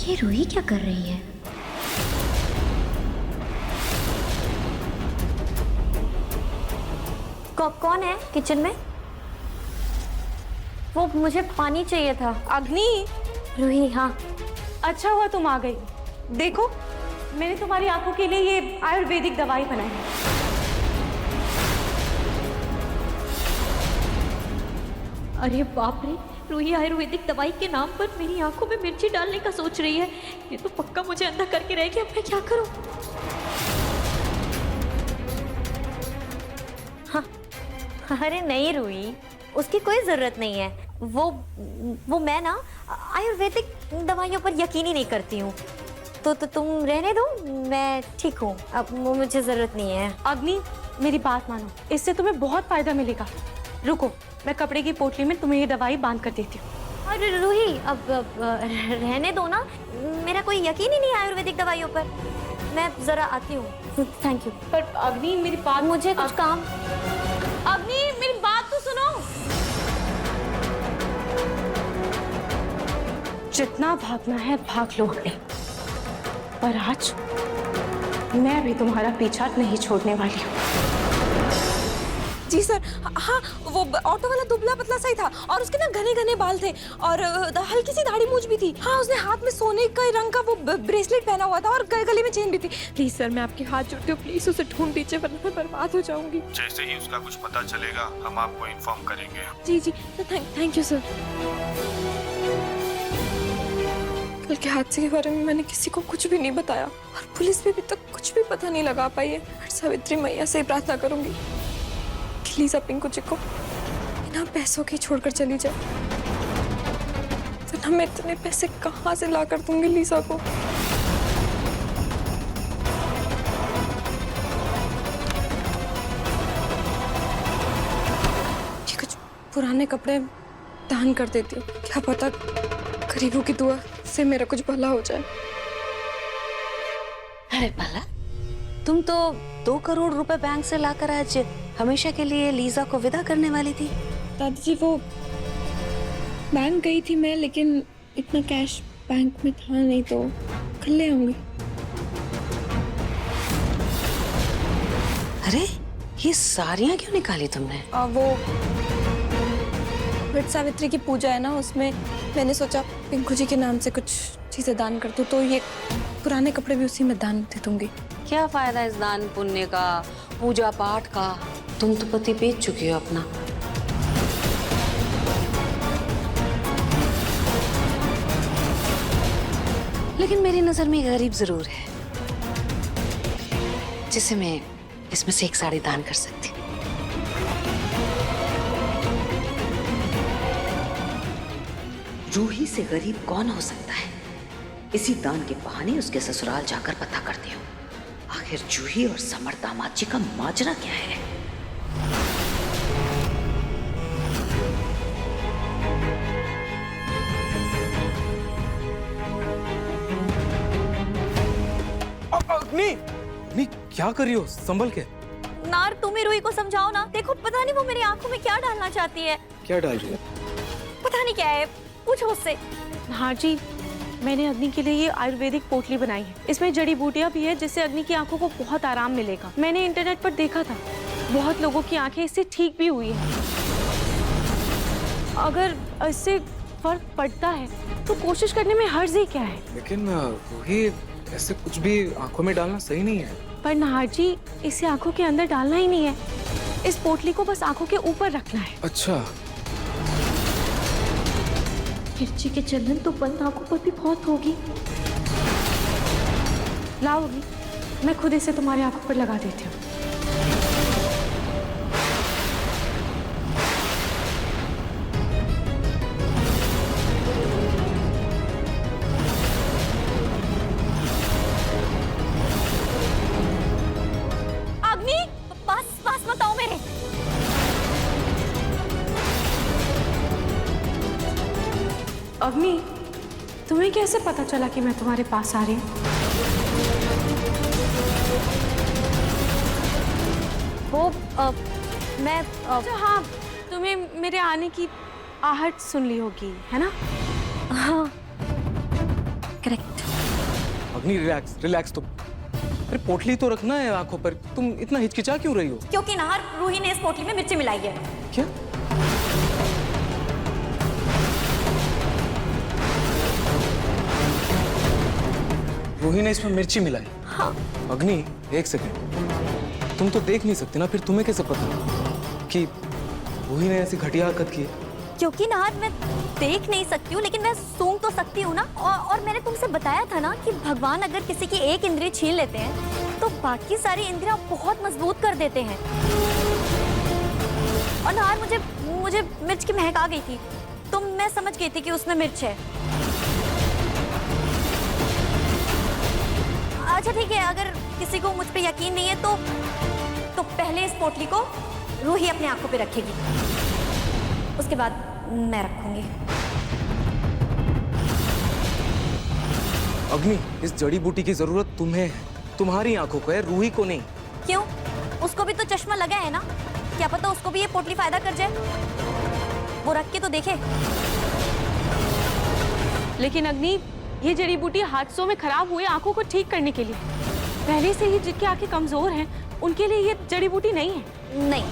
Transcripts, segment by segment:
ये रूही क्या कर रही है? कौन है किचन में? वो मुझे पानी चाहिए था। अग्नि, रूही, हाँ। अच्छा हुआ तुम आ गई। देखो, मैंने तुम्हारी आंखों के लिए ये आयुर्वेदिक दवाई बनाई है। अरे बाप रे, रूही आयुर्वेदिक दवाई के नाम पर मेरी आंखों में मिर्ची डालने का सोच रही है। ये तो पक्का मुझे अंधा करके रहेगी। अब मैं क्या करूं? हाँ, अरे नहीं रूही, उसकी कोई जरूरत नहीं है। वो मैं ना आयुर्वेदिक दवाइयों पर यकीन ही नहीं करती हूँ। तो तुम रहने दो, मैं ठीक हूँ। अब मुझे जरूरत नहीं है। अग्नि, मेरी बात मानो, इससे तुम्हें बहुत फायदा मिलेगा। रुको, मैं कपड़े की पोटली में तुम्हें ये दवाई बांध कर देती हूँ। अरे रूही, अब रहने दो ना, मेरा कोई यकीन ही नहीं है आयुर्वेदिक दवाइयों पर। मैं जरा आती हूँ। Thank you. पर अग्नि, मेरी बात, मुझे कुछ काम। अग्नि, मेरी बात तो सुनो। जितना भागना है भाग लो अग्नि, पर आज मैं भी तुम्हारा पीछा नहीं छोड़ने वाली हूँ। जी सर, हाँ, वो ऑटो वाला दुबला पतला सा ही था और उसके ना घने घने बाल थे और हल्की सी दाढ़ी मूंछ भी थी। हाँ, उसने हाथ में सोने का रंग का वो ब्रेसलेट पहना हुआ था और गले में चेन भी थी। प्लीज सर, मैं आपके हाथ जोड़ती हूँ, प्लीज उसे ढूंढ दीजिए वरना मैं बर्बाद हो जाऊंगी। जैसे ही उसका कुछ पता चलेगा हम आपको इन्फॉर्म करेंगे। जी जी, थैंक यू सर। कल के हादसे के बारे में मैंने किसी को कुछ भी नहीं बताया और पुलिस भी अभी तक कुछ भी पता नहीं लगा पाई है। सावित्री मैया से प्रार्थना करूंगी, लीजा पिंकू जी को बिना पैसों के छोड़कर चली जाए, वरना मैं इतने पैसे कहाँ से ला कर दूंगी लीजा को। ये कुछ पुराने कपड़े दान कर देती हूँ, क्या पता गरीबों की दुआ से मेरा कुछ भला हो जाए। अरे भला, तुम तो 2 करोड़ रुपए बैंक से लाकर आज हमेशा के लिए लीजा को विदा करने वाली थी। दादाजी, वो बैंक गई थी मैं, लेकिन इतना कैश बैंक में था नहीं, तो कल ले आऊंगी। अरे, ये साड़ियाँ क्यों निकाली तुमने? वो वट सावित्री की पूजा है ना, उसमें मैंने सोचा पिंकू जी के नाम से कुछ चीजें दान कर दूं, तो ये पुराने कपड़े भी उसी में दान दे दूंगी। क्या फायदा इस दान पुण्य का, पूजा पाठ का? तुम तो पति बेच चुकी हो अपना। लेकिन मेरी नजर में एक गरीब जरूर है जिसे मैं इसमें से एक साड़ी दान कर सकती हूँ। रूही से गरीब कौन हो सकता है? इसी दान के बहाने उसके ससुराल जाकर पता करती हूँ आखिर जूही और समर दामाद जी का माजरा क्या है। अग्नि, अग्नि क्या कर रही हो? संभल के। नार, तुम ही रूही को समझाओ ना। देखो, पता नहीं वो मेरी आंखों में क्या डालना चाहती है। क्या डाल रही है? पता नहीं क्या है, पूछो उससे। हाँ जी, मैंने अग्नि के लिए ये आयुर्वेदिक पोटली बनाई है। इसमें जड़ी बूटियां भी है जिससे अग्नि की आंखों को बहुत आराम मिलेगा। मैंने इंटरनेट पर देखा था, बहुत लोगों की आंखें इससे ठीक भी हुई है। अगर इससे फर्क पड़ता है तो कोशिश करने में हर्ज ही क्या है। लेकिन रूही, ऐसे कुछ भी आंखों में डालना सही नहीं है। पर नाहर जी, इसे आंखों के अंदर डालना ही नहीं है, इस पोटली को बस आंखों के ऊपर रखना है। अच्छा, मिर्ची के चंदन तो बंद आंखों पर भी बहुत होगी। लाओगी, मैं खुद इसे तुम्हारी आंखों पर लगा देती हूँ। अग्नि, पास मत आओ मेरे। अग्नि, तुम्हें कैसे पता चला कि मैं तुम्हारे पास आ रही हूँ? वो मैं अच्छा हाँ, तुम्हें मेरे आने की आहट सुन ली होगी, है ना? हाँ, करेक्ट। अग्नि रिलैक्स रिलैक्स तुम। अरे पोटली तो रखना है आंखों पर, तुम इतना हिचकिचा क्यों रही हो? क्योंकि नाहर रूही ने इस पोटली में मिर्ची मिलाई है। क्या? रूही ने इसमें मिर्ची मिलाई? हाँ। अग्नि एक सेकंड, तुम तो देख नहीं सकती ना, फिर तुम्हें कैसे पता कि रूही ने ऐसी घटिया हरकत की है? क्योंकि नाहर मैं देख नहीं सकती हूँ लेकिन मैं सूंघ तो सकती हूँ ना। और मैंने तुमसे बताया था ना कि भगवान अगर किसी की एक इंद्रिय छीन लेते हैं तो बाकी सारी इंद्रियां बहुत मजबूत कर देते हैं। और नाहर मुझे मिर्च की महक आ गई थी तो मैं समझ गई थी कि उसमें मिर्च है। अच्छा ठीक है, अगर किसी को मुझ पे यकीन नहीं है तो पहले इस पोटली को रूही अपने आंखों पे रखेगी, उसके बाद मैं रखूंगी। अग्नि, इस जड़ी बूटी की जरूरत तुम्हें है, तुम्हारी आंखों को है, रूही को नहीं। क्यों? उसको भी तो चश्मा लगा है ना, क्या पता उसको भी ये पोटली फायदा कर जाए। वो रख के तो देखे। लेकिन अग्नि, ये जड़ी बूटी हादसों में खराब हुए आंखों को ठीक करने के लिए, पहले से ही जिनकी आंखें कमजोर हैं उनके लिए ये जड़ी बूटी नहीं है। नहीं,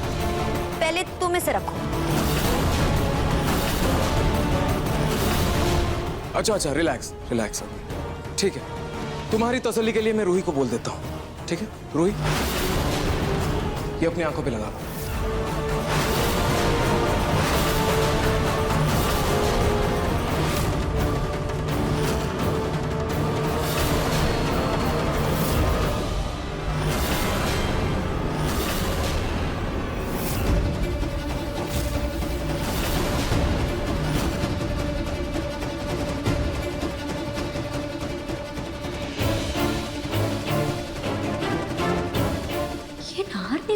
पहले तुम इसे रखो। अच्छा रिलैक्स रिलैक्स अग्नि, ठीक है। तुम्हारी तसल्ली के लिए मैं रूही को बोल देता हूँ, ठीक है? रूही, ये अपनी आंखों पे लगा लो।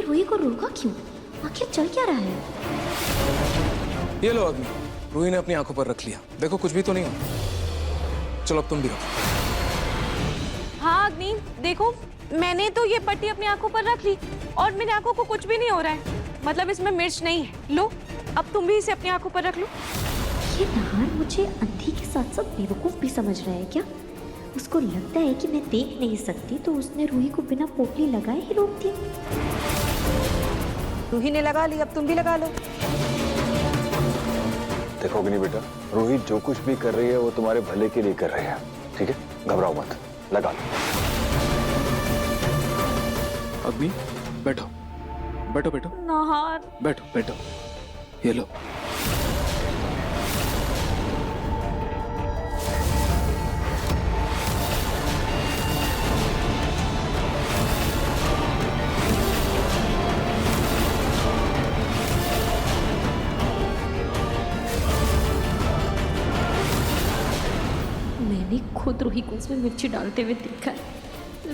रूही को रोका क्यों? आखिर चल क्या रहा है? ये लो अग्नि, रूही ने अपनी आंखों पर रख लिया। देखो कुछ भी तो नहीं हो। चलो अब तुम भी रखो। हाँ अग्नि, देखो मैंने तो ये पट्टी अपनी आंखों पर रख ली और मेरी आंखों को कुछ भी नहीं हो रहा है, मतलब इसमें मिर्च नहीं है। लो, अब तुम भी इसे अपनी आंखों पर रख लो। ये नाहर मुझे अंधी के साथ साथ बेवकूफ भी समझ रहा है क्या? उसको लगता है कि मैं देख नहीं सकती तो उसने रूही को बिना पोटली लगाए ही रोक दिया। रूही ने लगा ली, अब तुम भी लगा लो। देखो अग्नि बेटा, रूही जो कुछ भी कर रही है वो तुम्हारे भले के लिए कर रही है, ठीक है? घबराओ मत, लगा लो। अग्नि बैठो बैठो बैठो। नाहर, बैठो बैठो, ये लो। मैंने खुद रूही को उसमें मिर्ची डालते हुए देखा है,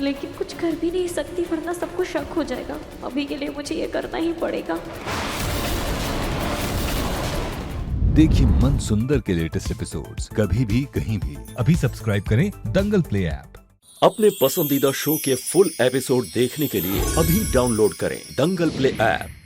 लेकिन कुछ कर भी नहीं सकती वरना सबको शक हो जाएगा। अभी के लिए मुझे ये करना ही पड़ेगा। देखिए मन सुंदर के लेटेस्ट एपिसोड्स कभी भी कहीं भी। अभी सब्सक्राइब करें दंगल प्ले ऐप। अपने पसंदीदा शो के फुल एपिसोड देखने के लिए अभी डाउनलोड करें दंगल प्ले ऐप।